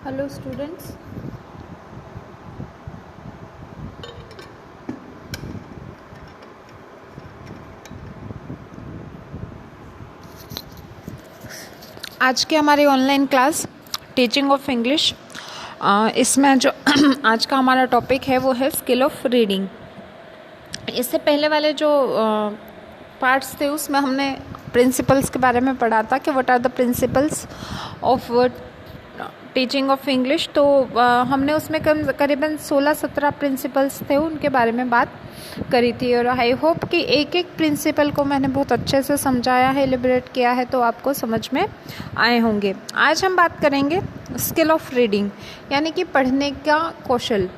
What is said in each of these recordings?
Hello students. आज के हमारी online class teaching of English, इसमें जो आज का हमारा टॉपिक है वो है स्किल ऑफ रीडिंग। इससे पहले वाले जो पार्ट्स थे उसमें हमने प्रिंसिपल्स के बारे में पढ़ा था कि what are the principles of teaching of English. तो हमने उसमें करीबन 16-17 प्रिंसिपल्स थे, उनके बारे में बात करी थी। और आई होप कि एक एक प्रिंसिपल को मैंने बहुत अच्छे से समझाया है, एलिबरेट किया है, तो आपको समझ में आए होंगे। आज हम बात करेंगे स्किल ऑफ रीडिंग, यानी कि पढ़ने का कौशल।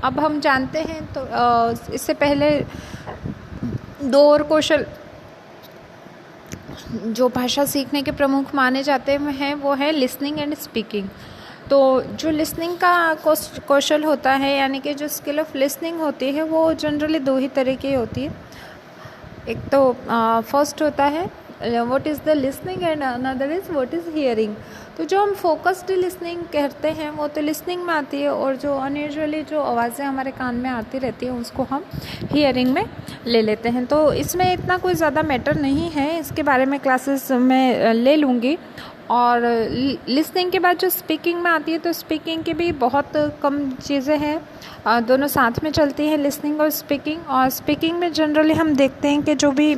अब हम जानते हैं तो इससे पहले दो और कौशल जो भाषा सीखने के प्रमुख माने जाते हैं वो है लिसनिंग एंड स्पीकिंग। तो जो लिसनिंग का कौशल होता है, यानी कि जो स्किल ऑफ लिसनिंग होती है, वो जनरली दो ही तरह की होती है। एक तो फर्स्ट होता है what is the listening and another is what is hearing. तो जो हम फोकस्ड लिसनिंग कहते हैं वो तो लिसनिंग में आती है, और जो अनयूजुअली जो आवाज़ें हमारे कान में आती रहती हैं उसको हम हियरिंग में ले लेते हैं। तो इसमें इतना कोई ज़्यादा मैटर नहीं है, इसके बारे में क्लासेस में ले लूँगी। और लिसनिंग के बाद जो स्पीकिंग में आती है, तो स्पीकिंग की भी बहुत कम चीज़ें हैं, दोनों साथ में चलती हैं, लिसनिंग और स्पीकिंग। और स्पीकिंग में जनरली हम देखते हैं कि जो भी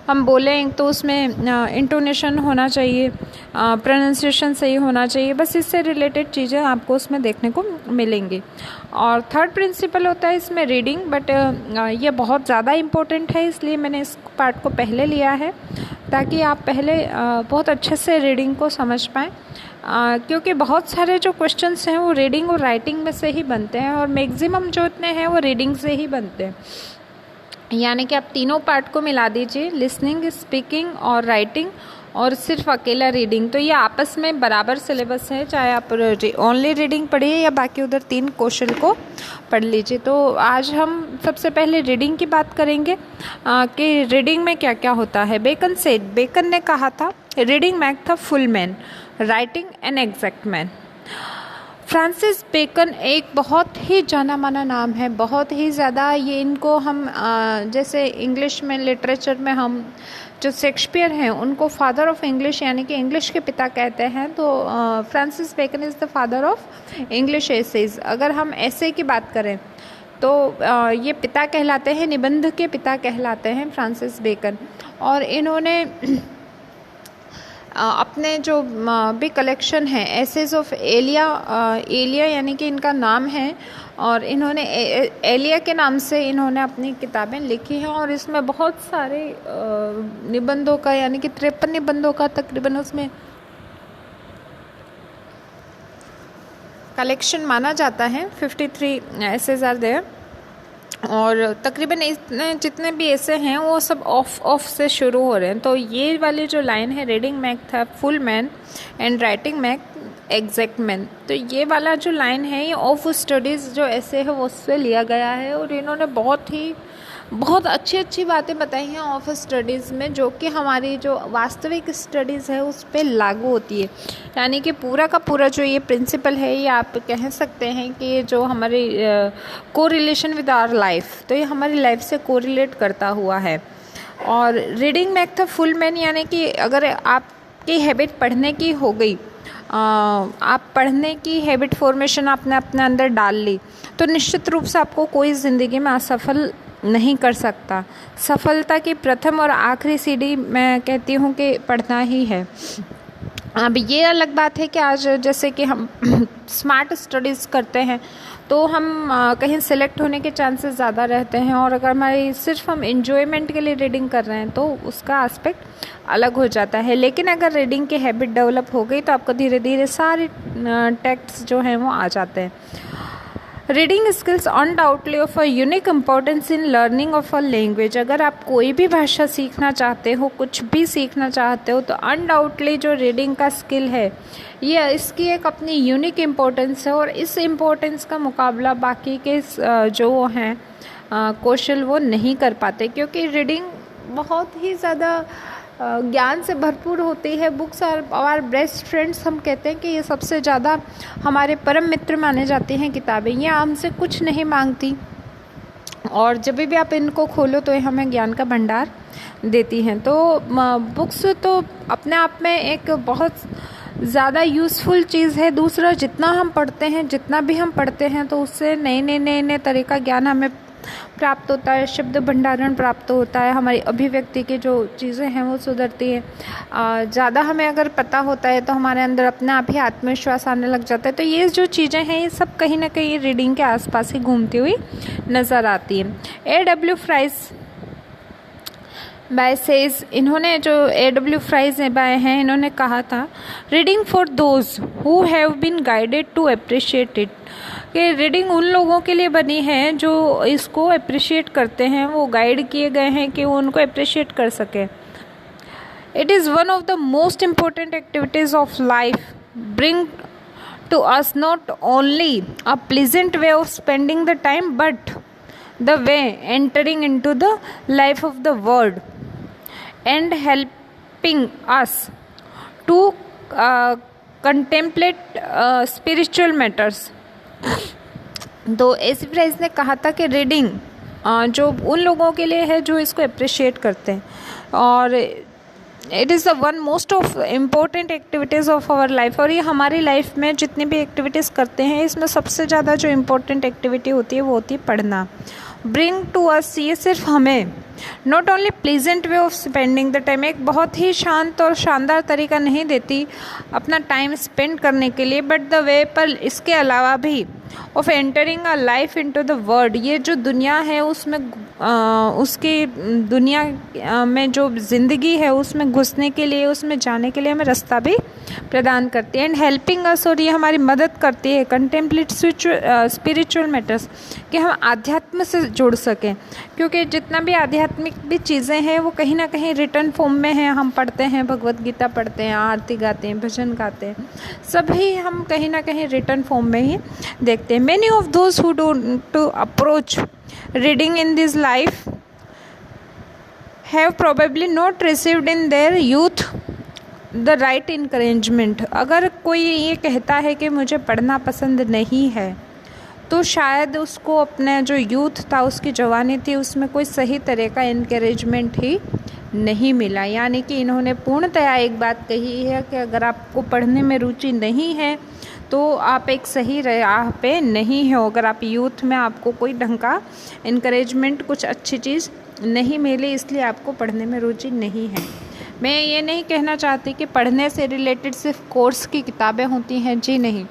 हम बोलें तो उसमें इंटोनेशन होना चाहिए, प्रोनाउंसिएशन सही होना चाहिए, बस इससे रिलेटेड चीज़ें आपको उसमें देखने को मिलेंगी। और थर्ड प्रिंसिपल होता है इसमें रीडिंग, बट ये बहुत ज़्यादा इम्पोर्टेंट है, इसलिए मैंने इस पार्ट को पहले लिया है ताकि आप पहले बहुत अच्छे से रीडिंग को समझ पाएँ, क्योंकि बहुत सारे जो क्वेश्चंस हैं वो रीडिंग और राइटिंग में से ही बनते हैं, और मैक्सिमम जो इतने हैं वो रीडिंग से ही बनते हैं। यानी कि आप तीनों पार्ट को मिला दीजिए, लिसनिंग, स्पीकिंग और राइटिंग, और सिर्फ अकेला रीडिंग, तो ये आपस में बराबर सिलेबस है, चाहे आप ओनली रीडिंग पढ़िए या बाकी उधर तीन कौशल को पढ़ लीजिए। तो आज हम सबसे पहले रीडिंग की बात करेंगे कि रीडिंग में क्या क्या होता है। बेकन ने कहा था reading make the full man, writing an exact man. Francis Bacon एक बहुत ही जाना माना नाम है, बहुत ही ज़्यादा। ये इनको हम जैसे इंग्लिश में लिटरेचर में हम जो शेक्सपियर हैं उनको फादर ऑफ इंग्लिश यानी कि इंग्लिश के पिता कहते हैं, तो Francis Bacon is the father of English essays. अगर हम ऐसे की बात करें तो ये पिता कहलाते हैं, निबंध के पिता कहलाते हैं फ्रांसिस बेकन। और इन्होंने अपने जो भी कलेक्शन है एसेज ऑफ एलिया यानी कि इनका नाम है, और इन्होंने एलिया के नाम से इन्होंने अपनी किताबें लिखी हैं, और इसमें बहुत सारे निबंधों का यानी कि 53 निबंधों का तकरीबन उसमें कलेक्शन माना जाता है। 53 एसेज आर देयर, और तकरीबन इतने जितने भी ऐसे हैं वो सब ऑफ से शुरू हो रहे हैं। तो ये वाली जो लाइन है reading make the full man and writing make exact man, तो ये वाला जो लाइन है ये ऑफ स्टडीज़ जो ऐसे है वो उससे लिया गया है, और इन्होंने बहुत अच्छी अच्छी बातें बताई हैं ऑफ स्टडीज़ में, जो कि हमारी जो वास्तविक स्टडीज़ है उस पर लागू होती है। यानी कि पूरा का पूरा जो ये प्रिंसिपल है, ये आप कह सकते हैं कि ये जो हमारी को रिलेशन विद आवर लाइफ, तो ये हमारी लाइफ से को रिलेट करता हुआ है। और reading make the full man, यानी कि अगर आपकी हैबिट पढ़ने की हो गई, आप पढ़ने की हैबिट फॉर्मेशन आपने अपने अंदर डाल ली, तो निश्चित रूप से आपको कोई ज़िंदगी में असफल नहीं कर सकता। सफलता की प्रथम और आखिरी सीढ़ी मैं कहती हूँ कि पढ़ना ही है। अब ये अलग बात है कि आज जैसे कि हम स्मार्ट स्टडीज़ करते हैं तो हम कहीं सेलेक्ट होने के चांसेस ज़्यादा रहते हैं, और अगर हमारी सिर्फ हम एंजॉयमेंट के लिए रीडिंग कर रहे हैं तो उसका एस्पेक्ट अलग हो जाता है। लेकिन अगर रीडिंग की हैबिट डेवलप हो गई तो आपको धीरे धीरे सारे टेक्स्ट जो हैं वो आ जाते हैं। Reading skills undoubtedly of a unique importance in learning of a language. अगर आप कोई भी भाषा सीखना चाहते हो, कुछ भी सीखना चाहते हो, तो अनडाउटली जो रीडिंग का स्किल है ये इसकी एक अपनी यूनिक इम्पोर्टेंस है, और इस इम्पोर्टेंस का मुकाबला बाकी के जो हैं कौशल वो नहीं कर पाते, क्योंकि रीडिंग बहुत ही ज़्यादा ज्ञान से भरपूर होती है। Books are our best friends, हम कहते हैं कि ये सबसे ज़्यादा हमारे परम मित्र माने जाते हैं किताबें। ये हमसे कुछ नहीं मांगती और जब भी आप इनको खोलो तो ये हमें ज्ञान का भंडार देती हैं। तो बुक्स तो अपने आप में एक बहुत ज़्यादा यूज़फुल चीज़ है। दूसरा, जितना हम पढ़ते हैं, जितना भी हम पढ़ते हैं तो उससे नए तरह का ज्ञान हमें प्राप्त होता है, शब्द भंडारण प्राप्त होता है, हमारी अभिव्यक्ति की जो चीज़ें हैं वो सुधरती है। ज़्यादा हमें अगर पता होता है तो हमारे अंदर अपने आप ही आत्मविश्वास आने लग जाता है। तो ये जो चीज़ें हैं ये सब कहीं ना कहीं रीडिंग के आसपास ही घूमती हुई नज़र आती है। A.W. फ्राइज बाय सेज, इन्होंने जो A.W. फ्राइज बाय हैं, इन्होंने कहा था reading for those who have been guided to appreciate it, कि रीडिंग उन लोगों के लिए बनी है जो इसको अप्रिशिएट करते हैं, वो गाइड किए गए हैं कि वो उनको अप्रिशिएट कर सके। It is one of the most important activities of life, bring to us not only a pleasant way of spending the time but the way entering into the life of the world and helping us to contemplate spiritual matters। तो A.C. Fries ने कहा था कि reading जो उन लोगों के लिए है जो इसको अप्रिशिएट करते हैं, और it is the one most of important activities of our life. और ये हमारी लाइफ में जितनी भी एक्टिविटीज़ करते हैं इसमें सबसे ज़्यादा जो इम्पोर्टेंट एक्टिविटी होती है वो होती है पढ़ना। ब्रिंग टू अस, ये सिर्फ हमें not only pleasant way of spending the time, एक बहुत ही शांत और शानदार तरीका नहीं देती अपना टाइम स्पेंड करने के लिए, बट द वे, पर इसके अलावा भी of entering a life into the world, ये जो दुनिया है उसमें उसकी दुनिया में जो ज़िंदगी है उसमें घुसने के लिए, उसमें जाने के लिए हमें रास्ता भी प्रदान करती है। एंड हेल्पिंग अस, और ये हमारी मदद करती है कंटेम्पलेट स्पिरिचुअल मैटर्स, कि हम आध्यात्म से जुड़ सकें, क्योंकि जितना भी आध्यात्मिक भी चीज़ें हैं वो कहीं ना कहीं रिटर्न फॉर्म में हैं। हम पढ़ते हैं, भगवत गीता पढ़ते हैं, आरती गाते हैं, भजन गाते हैं, सभी हम कहीं ना कहीं रिटर्न फॉर्म में ही देखते हैं। Many of those who do to approach reading in this life have probably not received in their youth the right encouragement। अगर कोई ये कहता है कि मुझे पढ़ना पसंद नहीं है तो शायद उसको अपना जो यूथ था, उसकी जवानी थी, उसमें कोई सही तरह का इनकरेजमेंट ही नहीं मिला। यानी कि इन्होंने पूर्णतया एक बात कही है कि अगर आपको पढ़ने में रुचि नहीं है तो आप एक सही राह पे नहीं हो। अगर आप यूथ में आपको कोई ढंग का इनकरेजमेंट, कुछ अच्छी चीज़ नहीं मिली, इसलिए आपको पढ़ने में रुचि नहीं है। मैं ये नहीं कहना चाहती कि पढ़ने से रिलेटेड सिर्फ कोर्स की किताबें होती हैं, जी नहीं,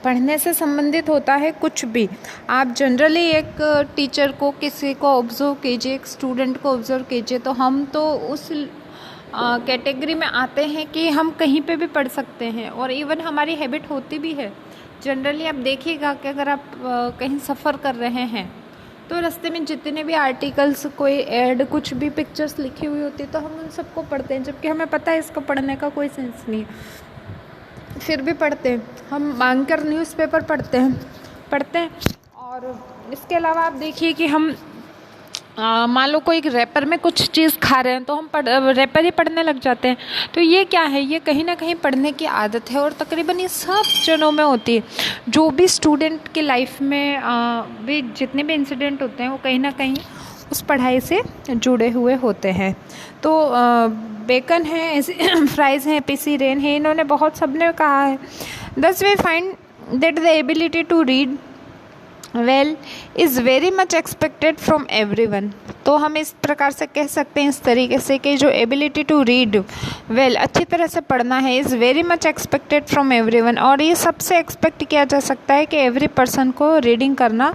पढ़ने से संबंधित होता है कुछ भी। आप जनरली एक टीचर को, किसी को ऑब्जर्व कीजिए, एक स्टूडेंट को ऑब्जर्व कीजिए, तो हम तो उस कैटेगरी में आते हैं कि हम कहीं पे भी पढ़ सकते हैं, और इवन हमारी हैबिट होती भी है। जनरली आप देखिएगा कि अगर आप कहीं सफ़र कर रहे हैं तो रास्ते में जितने भी आर्टिकल्स, कोई ऐड, कुछ भी पिक्चर्स लिखी हुई होती है तो हम उन सबको पढ़ते हैं, जबकि हमें पता है इसको पढ़ने का कोई सेंस नहीं है, फिर भी पढ़ते हैं। हम मांग कर न्यूज़पेपर पढ़ते हैं। और इसके अलावा आप देखिए कि हम मान लो कोई रैपर में कुछ चीज़ खा रहे हैं तो हम रैपर ही पढ़ने लग जाते हैं। तो ये क्या है, ये कहीं ना कहीं पढ़ने की आदत है, और तकरीबन ये सब जनों में होती है। जो भी स्टूडेंट की लाइफ में भी जितने भी इंसिडेंट होते हैं वो कहीं ना कहीं उस पढ़ाई से जुड़े हुए होते हैं। तो बेकन है, फ्राइज हैं, पीसी रेन है, इन्होंने बहुत सबने कहा है, thus we find that the ability to read well is very much expected from everyone. तो हम इस प्रकार से कह सकते हैं, इस तरीके से, कि जो एबिलिटी टू रीड वेल, अच्छी तरह से पढ़ना है, is very much expected from everyone, और ये सबसे एक्सपेक्ट किया जा सकता है कि एवरी पर्सन को रीडिंग करना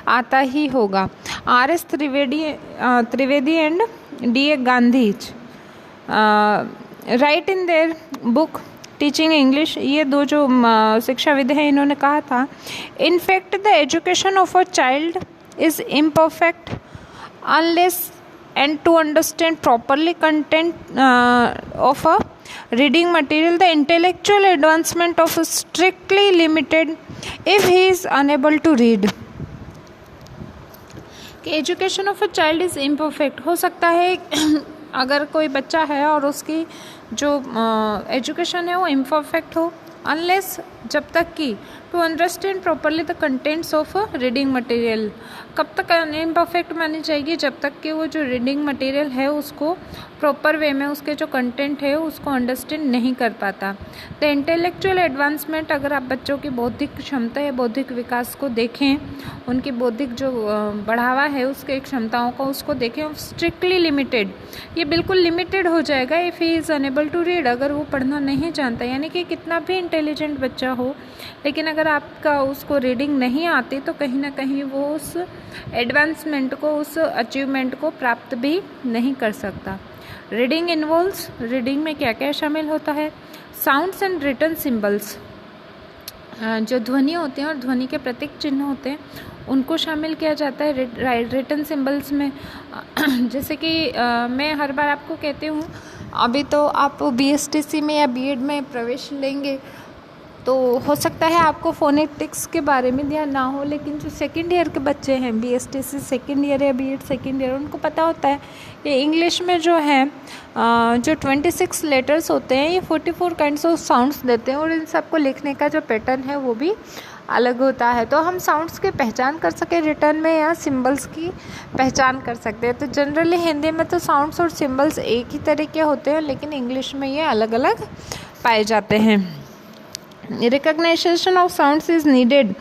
आता ही होगा। R.S. Trivedi and D.A. Gandhi write in their book teaching English, ये दो जो शिक्षाविद हैं, इन्होंने कहा था, in fact the education of a child is imperfect unless and to understand properly content of a reading material the intellectual advancement of strictly limited if he is unable to read. कि education of a child is imperfect, हो सकता है अगर कोई बच्चा है और उसकी जो एजुकेशन है वो इम्परफेक्ट हो, अनलेस जब तक कि to understand properly the contents of reading material, कब तक इम्परफेक्ट मानी जाएगी, जब तक कि वो जो रीडिंग मटेरियल है उसको प्रॉपर वे में उसके जो कंटेंट है उसको अंडरस्टैंड नहीं कर पाता। द इंटेलेक्चुअल एडवांसमेंट, अगर आप बच्चों की बौद्धिक क्षमता या बौद्धिक विकास को देखें, उनकी बौद्धिक जो बढ़ावा है उसके क्षमताओं को उसको देखें, स्ट्रिक्टली लिमिटेड, ये बिल्कुल लिमिटेड हो जाएगा if he is unable to read, अगर वो पढ़ना नहीं जानता, यानी कि कितना भी इंटेलिजेंट बच्चा हो लेकिन अगर आपका उसको रीडिंग नहीं आती तो कहीं ना कहीं वो उस एडवांसमेंट को, उस अचीवमेंट को प्राप्त भी नहीं कर सकता। रीडिंग इन्वॉल्व्स, रीडिंग में क्या क्या शामिल होता है? साउंड्स एंड रिटन सिंबल्स, जो ध्वनि होते हैं और ध्वनि के प्रतीक चिन्ह होते हैं उनको शामिल किया जाता है रिटन सिंबल्स में। जैसे कि मैं हर बार आपको कहती हूँ, अभी तो आप बीएसटीसी में या बीएड में प्रवेश लेंगे तो हो सकता है आपको फोनेटिक्स के बारे में ध्यान ना हो, लेकिन जो सेकेंड ईयर के बच्चे हैं, बीएसटीसी सेकेंड ईयर या बीएड सेकेंड ईयर, उनको पता होता है कि इंग्लिश में जो है जो 26 लेटर्स होते हैं ये 44 काइंड्स ऑफ साउंड्स देते हैं और इन सबको लिखने का जो पैटर्न है वो भी अलग होता है। तो हम साउंड्स की पहचान कर सके रिटर्न में या सिंबल्स की पहचान कर सकते हैं। तो जनरली हिंदी में तो साउंड्स और सिंबल्स एक ही तरह के होते हैं, लेकिन इंग्लिश में ये अलग अलग पाए जाते हैं। Recognisation of sounds is needed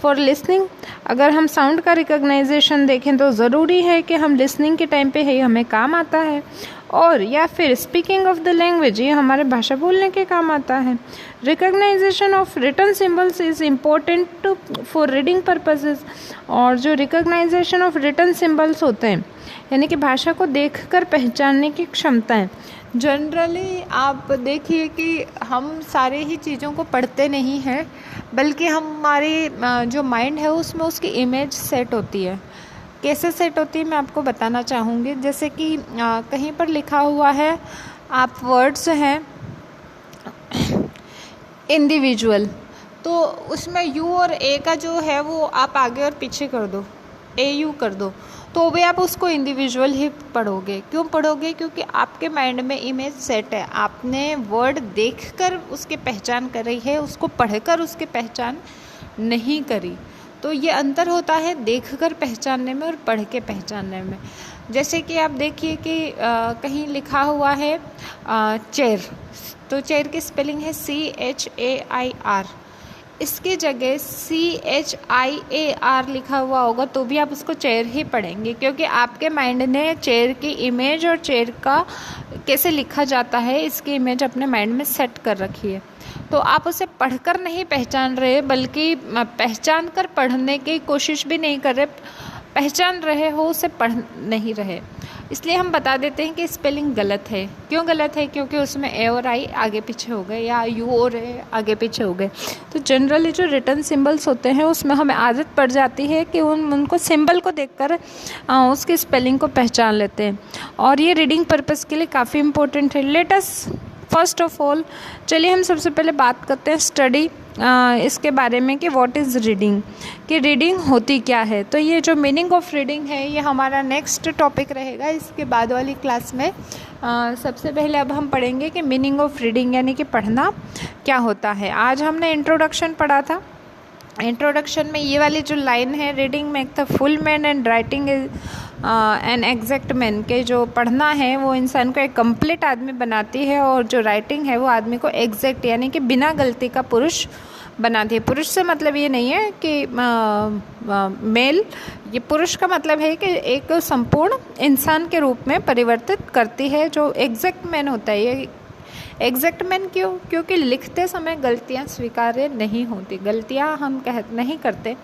for listening, अगर हम साउंड का रिकग्नाइजेशन देखें तो ज़रूरी है कि हम लिसनिंग के टाइम पे है हमें काम आता है, और या फिर स्पीकिंग ऑफ द लैंग्वेज, ये हमारे भाषा बोलने के काम आता है। Recognization of written symbols is important for reading purposes, और जो रिकग्नाइजेशन ऑफ रिटन सिंबल्स होते हैं यानी कि भाषा को देखकर पहचानने की क्षमताएं, जनरली आप देखिए कि हम सारे ही चीज़ों को पढ़ते नहीं हैं, बल्कि हमारी जो माइंड है उसमें उसकी इमेज सेट होती है। कैसे सेट होती है मैं आपको बताना चाहूँगी। जैसे कि कहीं पर लिखा हुआ है, आप वर्ड्स हैं इंडिविजुअल, तो उसमें यू और ए का जो है वो आप आगे और पीछे कर दो, ए यू कर दो, तो भी आप उसको इंडिविजुअल ही पढ़ोगे। क्यों पढ़ोगे? क्योंकि आपके माइंड में इमेज सेट है, आपने वर्ड देखकर उसकी पहचान करी है, उसको पढ़कर उसकी पहचान नहीं करी। तो ये अंतर होता है देखकर पहचानने में और पढ़ के पहचानने में। जैसे कि आप देखिए कि कहीं लिखा हुआ है चेयर, तो चेयर की स्पेलिंग है CHAIR, इसकी जगह CHIAR लिखा हुआ होगा तो भी आप उसको चेयर ही पढ़ेंगे, क्योंकि आपके माइंड ने चेयर की इमेज और चेयर का कैसे लिखा जाता है इसकी इमेज अपने माइंड में सेट कर रखी है। तो आप उसे पढ़कर नहीं पहचान रहे, बल्कि पहचान कर पढ़ने की कोशिश भी नहीं कर रहे, पहचान रहे हो, उसे पढ़ नहीं रहे। इसलिए हम बता देते हैं कि स्पेलिंग गलत है। क्यों गलत है? क्योंकि उसमें ए और आई आगे पीछे हो गए या यू और ए आगे पीछे हो गए। तो जनरली जो रिटन सिंबल्स होते हैं उसमें हमें आदत पड़ जाती है कि उनको सिंबल को देखकर उसकी स्पेलिंग को पहचान लेते हैं, और ये रीडिंग पर्पस के लिए काफ़ी इम्पोर्टेंट है। Let us first of all, चलिए हम सबसे पहले बात करते हैं स्टडी इसके बारे में कि व्हाट इज़ रीडिंग, कि रीडिंग होती क्या है। तो ये जो मीनिंग ऑफ रीडिंग है ये हमारा नेक्स्ट टॉपिक रहेगा इसके बाद वाली क्लास में। सबसे पहले अब हम पढ़ेंगे कि मीनिंग ऑफ रीडिंग यानी कि पढ़ना क्या होता है। आज हमने इंट्रोडक्शन पढ़ा था। इंट्रोडक्शन में ये वाली जो लाइन है, reading make the full man and writing an exact man, के जो पढ़ना है वो इंसान को एक कंप्लीट आदमी बनाती है, और जो राइटिंग है वो आदमी को एग्जैक्ट यानी कि बिना गलती का पुरुष बनाती है। पुरुष से मतलब ये नहीं है कि मेल, ये पुरुष का मतलब है कि एक संपूर्ण इंसान के रूप में परिवर्तित करती है। जो एग्जैक्ट मैन होता है, ये एग्जैक्ट मैन क्यों? क्योंकि लिखते समय गलतियाँ स्वीकार्य नहीं होती, गलतियाँ हम नहीं करते,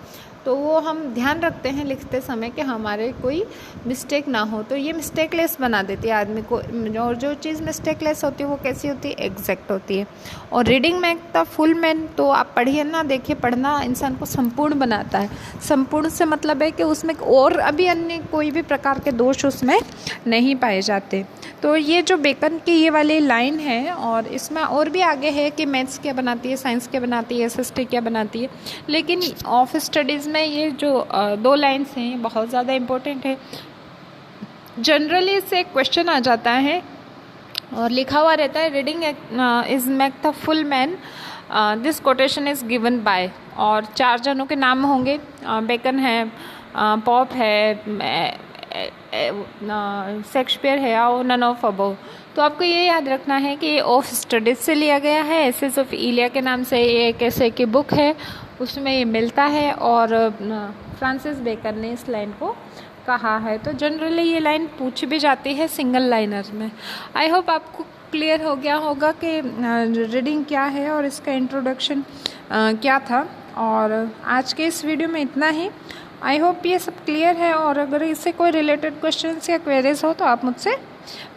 तो वो हम ध्यान रखते हैं लिखते समय कि हमारे कोई मिस्टेक ना हो, तो ये मिस्टेकलेस बना देती है आदमी को। और जो चीज़ मिस्टेकलेस होती है वो कैसी होती है? एग्जैक्ट होती है। और reading make the full man, तो आप पढ़िए ना, देखिए, पढ़ना इंसान को संपूर्ण बनाता है। संपूर्ण से मतलब है कि उसमें और अभी अन्य कोई भी प्रकार के दोष उसमें नहीं पाए जाते। तो ये जो बेकन की ये वाली लाइन है, और इसमें और भी आगे है कि मैथ्स क्या बनाती है, साइंस क्या बनाती है, SST क्या बनाती है, लेकिन ऑफ स्टडीज़ में ये जो 2 लाइन्स हैं बहुत ज़्यादा इम्पोर्टेंट है। जनरली इससे एक क्वेश्चन आ जाता है और लिखा हुआ रहता है, reading is make the full man, this quotation is given by, और 4 जनों के नाम होंगे, बेकन है, पॉप है, शेक्सपियर है, और नन ऑफ अबव। तो आपको ये याद रखना है कि ये ऑफ स्टडीज से लिया गया है, एसेस ऑफ इलिया के नाम से ये एक ऐसे की बुक है, उसमें ये मिलता है, और फ्रांसिस बेकन ने इस लाइन को कहा है। तो जनरली ये लाइन पूछ भी जाती है सिंगल लाइनर में। आई होप आपको क्लियर हो गया होगा कि रीडिंग क्या है और इसका इंट्रोडक्शन क्या था। और आज के इस वीडियो में इतना ही। आई होप ये सब क्लियर है, और अगर इससे कोई रिलेटेड क्वेश्चंस या क्वेरीज हो तो आप मुझसे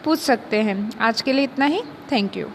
पूछ सकते हैं। आज के लिए इतना ही। Thank you.